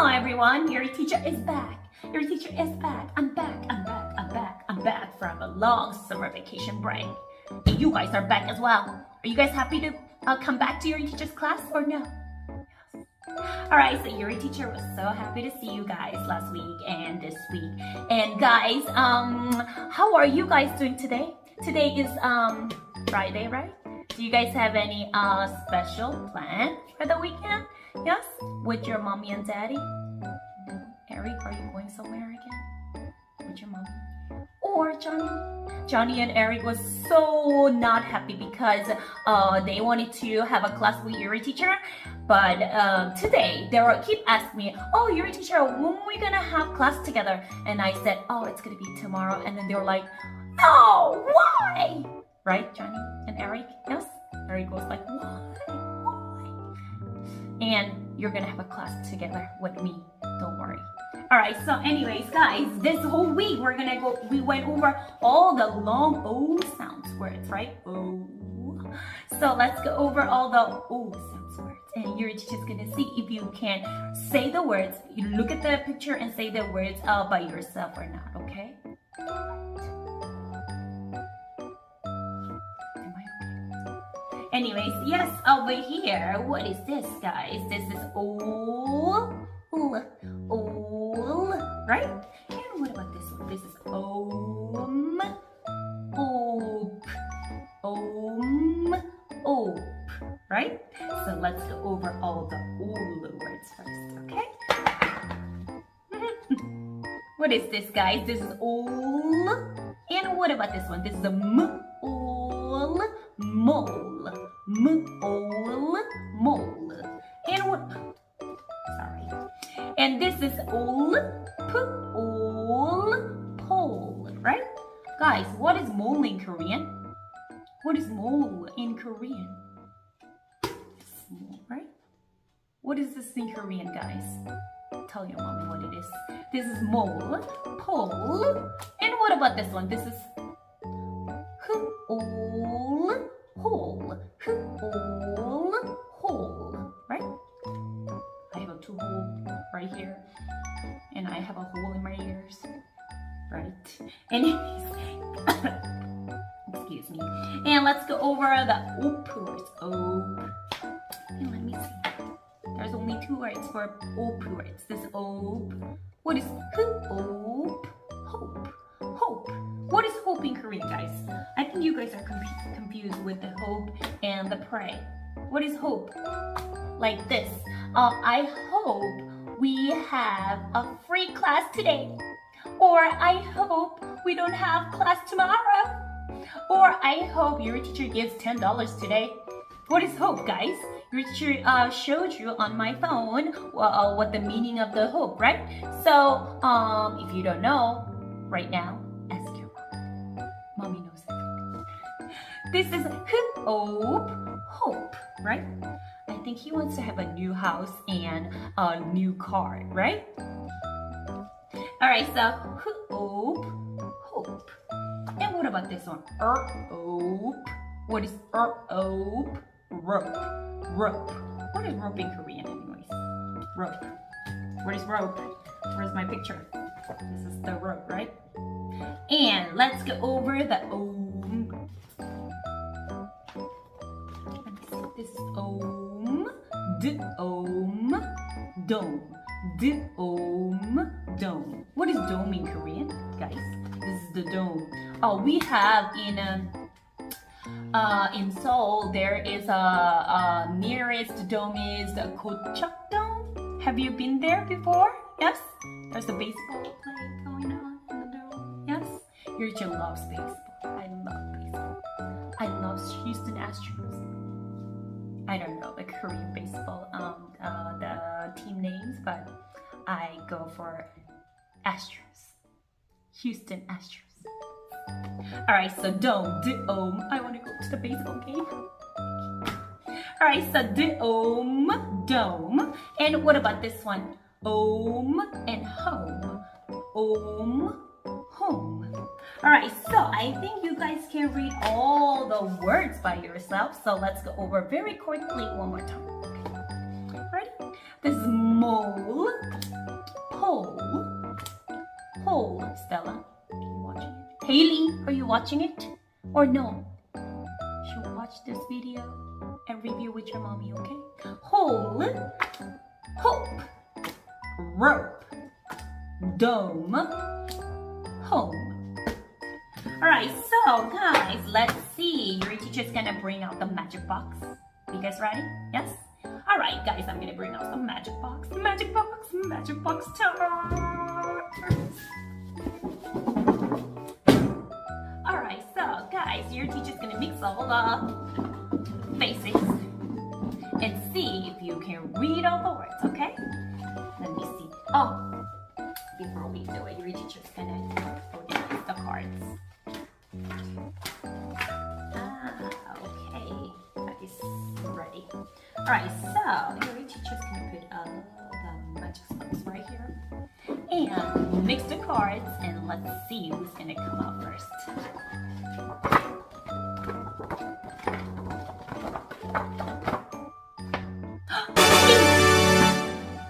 Hello everyone, your teacher is back. Your teacher is back. I'm back from a long summer vacation break. And you guys are back as well. Are you guys happy to come back to your teacher's class or no? Alright, so your teacher was so happy to see you guys last week and this week. And guys, how are you guys doing today? Today is Friday, right? Do you guys have any special plan for the weekend? Yes? With your mommy and daddy? Eric, are you going somewhere again? With your mommy? Or Johnny? Johnny and Eric was so not happy because they wanted to have a class with your teacher. But today, they keep asking me, oh, your teacher, when are we gonna have class together? And I said, oh, it's gonna be tomorrow. And then they were like, no, why? Right, Johnny and Eric? Yes? Eric was like, why? And you're gonna have a class together with me. Don't worry. Alright, so anyways, guys, this whole week we went over all the long O sounds words, right? O. So let's go over all the O sounds words. And you're just gonna see if you can say the words. You look at the picture and say the words by yourself or not, okay? Anyways, yes, over here, what is this, guys? This is ol, right? And what about this one? This is op, right? So let's go over all the ol words first, okay? What is this, guys? This is ol. And what about this one? This is a ol, mole. Mole. And what? Sorry. And this is ol, pole, right? Guys, what is mole in Korean? What is mole in Korean? Small, right? What is this in Korean, guys? Tell your mommy what it is. This is mole, pole. And what about this one? This is ol, hole. Hole, right? I have a two hole right here, and I have a hole in my ears, right? Anyways, excuse me. And let's go over the op words. Op. And let me see. There's only two words for op words. This op. What is hope? Hope. What is hope in Korean, guys? I think you guys are confused with the hope and the pray. What is hope? Like this. I hope we have a free class today. Or I hope we don't have class tomorrow. Or I hope your teacher gives $10 today. What is hope, guys? Your teacher showed you on my phone what the meaning of the hope, right? So if you don't know right now, ask your mom. Mommy knows everything. This is hope, right? I think he wants to have a new house and a new car, right? Alright, so hope. And what about this one? Ope. What is ope? Rope. What is rope in Korean anyways? Rope. What is rope? Where's my picture? This is the rope, right? And let's go over the om. Let me see. This is om, dome. What is dome in Korean, guys? This is the dome. Oh, we have in Seoul, there is a nearest dome is the Gocheok Dome. Have you been there before? Yes? There's a baseball play going on in the dome. Yes? Your teacher loves baseball. I love baseball. I love Houston Astros. I don't know the Korean baseball, the team names, but I go for Astros. Houston Astros. Alright, so dome. I want to go to the baseball game. Alright, so dome. And what about this one? Om and home. Home. Alright, so I think you guys can read all the words by yourself. So let's go over very quickly one more time. Okay. Ready? This is mole. watching it? Or no? She'll watch this video and review with your mommy, okay? Hole, hope, rope, dome, home. Alright, so guys, let's see. Your teacher's gonna bring out the magic box. You guys ready? Yes? Alright guys, I'm gonna bring out some magic box. Magic box time! Alright, so guys, your teacher's gonna mix all the faces and see if you can read all the words, okay? Let me see. Oh, before we do it, your teacher's gonna organize the cards. Okay, that is ready. Alright, so your teacher's gonna put the magic spots right here and mix the cards, and let's see who's gonna come out first.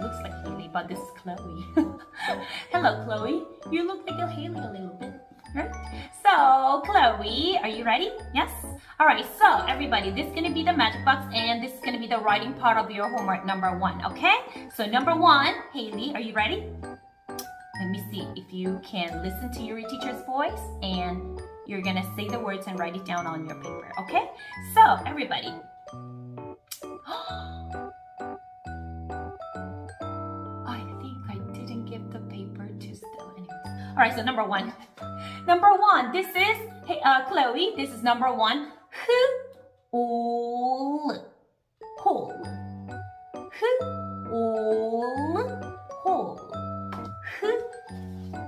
Looks like Haley, but this is Chloe. Hello, Chloe. You look like a Haley a little bit, right? So, Chloe, are you ready? Yes? Alright, so everybody, this is going to be the magic box, and this is going to be the writing part of your homework number 1, okay? So number 1, Haley, are you ready? Let me see if you can listen to your teacher's voice, and you're going to say the words and write it down on your paper, okay? So, everybody. I think I didn't give the paper to Stella anyways. Alright, so number 1. Number 1, this is, Chloe, this is number 1. Hole. Hole.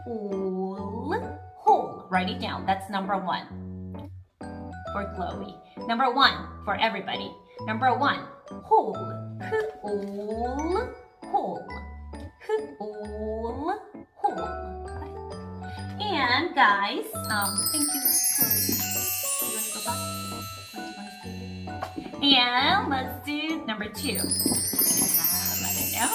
Hole. Hole. Write it down. That's number 1 for Chloe. Number 1 for everybody. Number 1. Hole. Hole. Hole. Hole. Hole. And guys, thank you, Chloe. You want to go back? And let's do number 2. Let it know.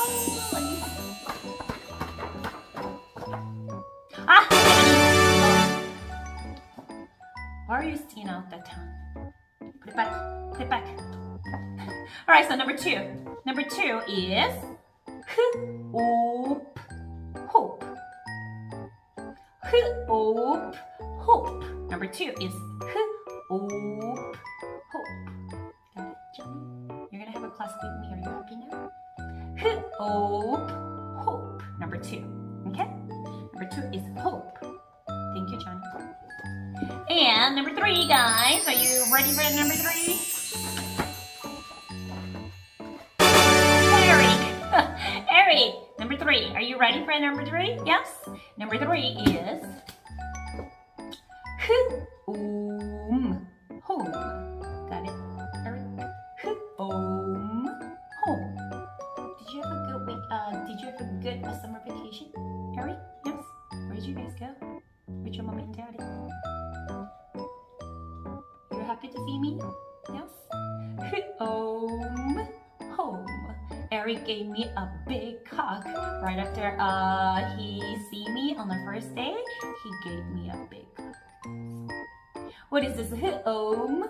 Why are you sticking out that tongue? Put it back. Put it back. Alright, so number 2. Number 2 is hope. Hope. Hope. Hope. Number 2 is hope. Hope. Got it, Jenny? You're gonna have a class with me. Are you happy now? Hope. Hope. Number 2. Okay? Number 2 is hope. Thank you, Johnny. And number 3, guys. Are you ready for number 3? Eric. Number 3. Are you ready for number 3? Yes? Number 3 is home. Home. Got it? Eric? Home. Home. Did you have a good week? Did you have a good summer vacation? Eric? Yes? Where did you guys go? With your mommy and daddy? You're happy to see me? Yes? Home. Home. Eric gave me a big hug right after he see me on the first day. He gave me a big hug. What is this? Home.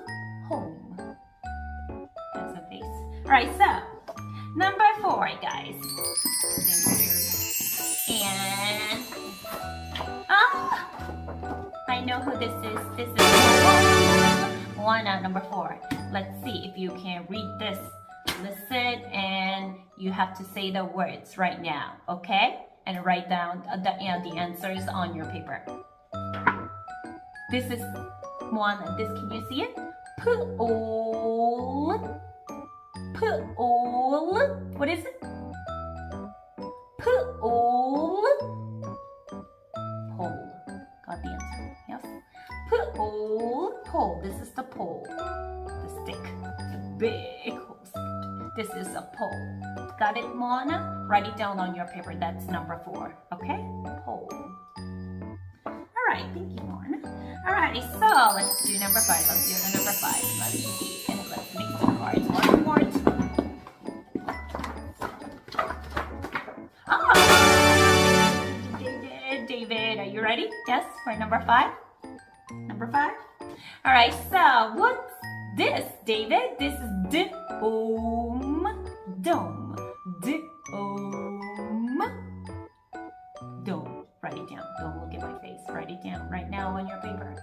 Home. That's a face. Alright, so number 4, guys. And I know who this is. This is Moana, number 4. Let's see if you can read this. Listen, and you have to say the words right now, okay? And write down the answers on your paper. This is Moana. This, can you see it? Pool. Pool. What is it? Pool. Pole. Got the answer. Yes. Pole. Pole. This is the pole. The stick. The big hole stick. This is a pole. Got it, Moana? Write it down on your paper. That's number 4. Okay? Pole. Alright, thank you, Moana. Alright, so let's do number 5. Let's do the number 5. Let's see. And let's mix the cards one more time. David, are you ready? Yes, for number 5? Number number 5? All right, so what's this, David? This is dome. Dome. Dome. Write it down. Don't look at my face. Write it down right now on your paper.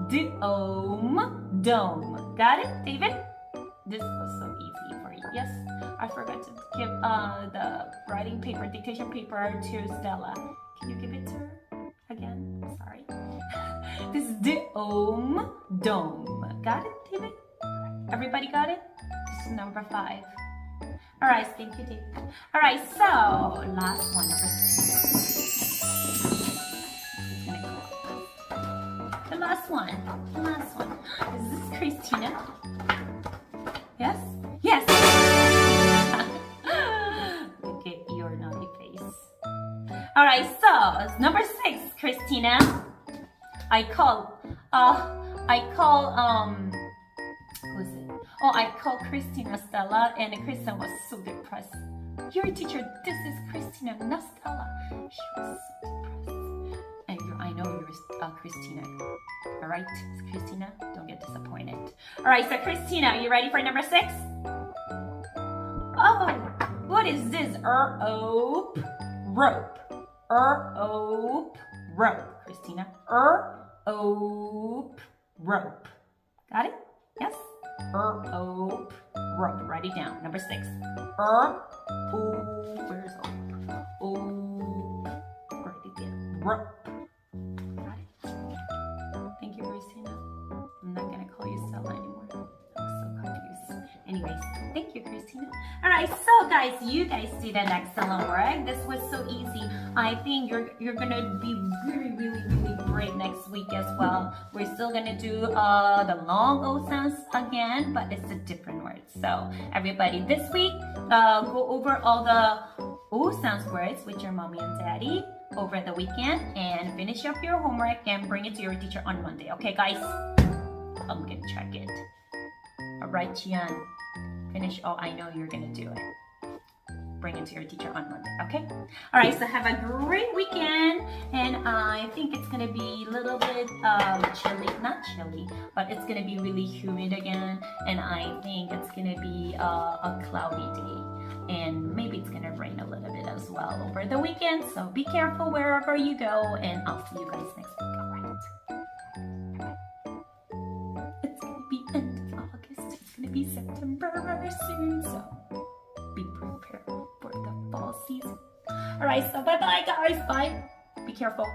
Dome. Dome. Got it, David? This was so easy for you. Yes, I forgot to give the writing paper, dictation paper to Stella. Can you give it to her again? Sorry. This is dome. Dome. Got it, David? Everybody got it? This is number 5. All right, thank you, David. All right, so last one, number 6. The last one. Is this Christina? Yes? Yes! Look at your naughty face. All right, so number 6, Christina. I call who's it? Oh, I called Christina Stella, and Christina was so depressed. Your teacher, this is Christina, not Stella. She was so depressed. And I know you're Christina. All right, Christina, don't get disappointed. All right, so Christina, are you ready for number 6? Oh, what is this? Rope. Rope, Christina. Rope. Got it? Yes? Rope. Write it down. Number 6. Where's ope? Write it down. Rope. Got it? Thank you, Christina. I'm not gonna call you Stella anymore. I was so confused. Anyways, thank you, Christina. Alright, so guys, you guys did an excellent work. This was so easy. I think you're gonna be really great next week as well. We're still gonna do the long O sounds again, but it's a different word. So everybody, this week, go over all the O sounds words with your mommy and daddy over the weekend and finish up your homework and bring it to your teacher on Monday. Okay, guys? I'm gonna check it. All right, Jian. Finish. Oh, I know you're gonna do it. Bring it to your teacher on Monday, okay? All right, so have a great weekend, and I think it's gonna be a little bit chilly, not chilly, but it's gonna be really humid again, and I think it's gonna be a cloudy day, and maybe it's gonna rain a little bit as well over the weekend, so be careful wherever you go, and I'll see you guys next week, all right? It's gonna be end of August, it's gonna be September soon, so be prepared for the fall season. All right, so bye-bye, guys. Bye. Be careful.